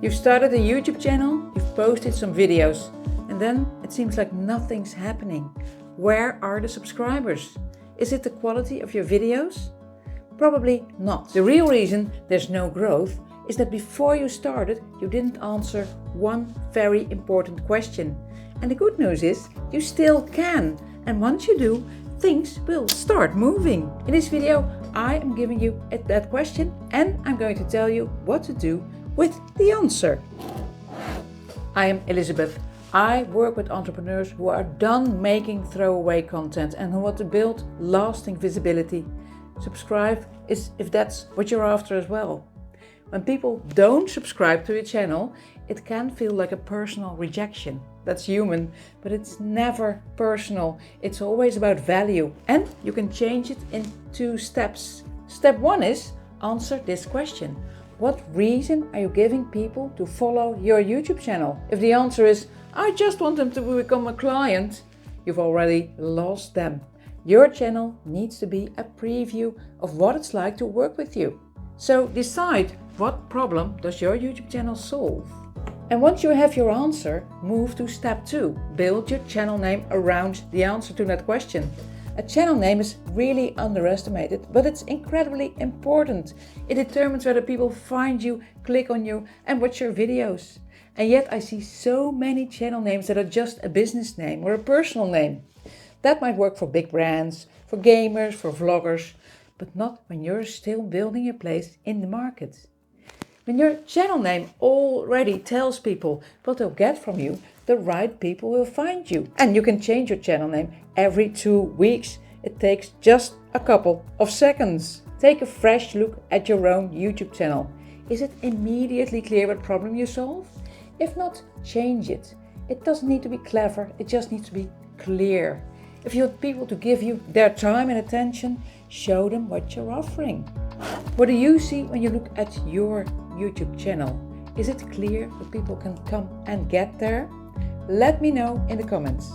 You've started a YouTube channel, you've posted some videos, and then it seems like nothing's happening. Where are the subscribers? Is it the quality of your videos? Probably not. The real reason there's no growth is that before you started, you didn't answer one very important question. And the good news is, you still can. And once you do, things will start moving. In this video, I am giving you that question and I'm going to tell you what to do with the answer. I am Elizabeth. I work with entrepreneurs who are done making throwaway content and who want to build lasting visibility. Subscribe if that's what you're after as well. When people don't subscribe to your channel, it can feel like a personal rejection. That's human, but it's never personal. It's always about value, and you can change it in 2 steps. Step 1 is answer this question. What reason are you giving people to follow your YouTube channel? If the answer is, I just want them to become a client, you've already lost them. Your channel needs to be a preview of what it's like to work with you. So decide, what problem does your YouTube channel solve? And once you have your answer, move to step 2. Build your channel name around the answer to that question. A channel name is really underestimated, but it's incredibly important. It determines whether people find you, click on you, and watch your videos. And yet I see so many channel names that are just a business name or a personal name. That might work for big brands, for gamers, for vloggers, but not when you're still building your place in the market. When your channel name already tells people what they'll get from you, the right people will find you. And you can change your channel name every 2 weeks. It takes just a couple of seconds. Take a fresh look at your own YouTube channel. Is it immediately clear what problem you solve? If not, change it. It doesn't need to be clever, it just needs to be clear. If you want people to give you their time and attention, show them what you're offering. What do you see when you look at your YouTube channel? Is it clear that people can come and get there? Let me know in the comments.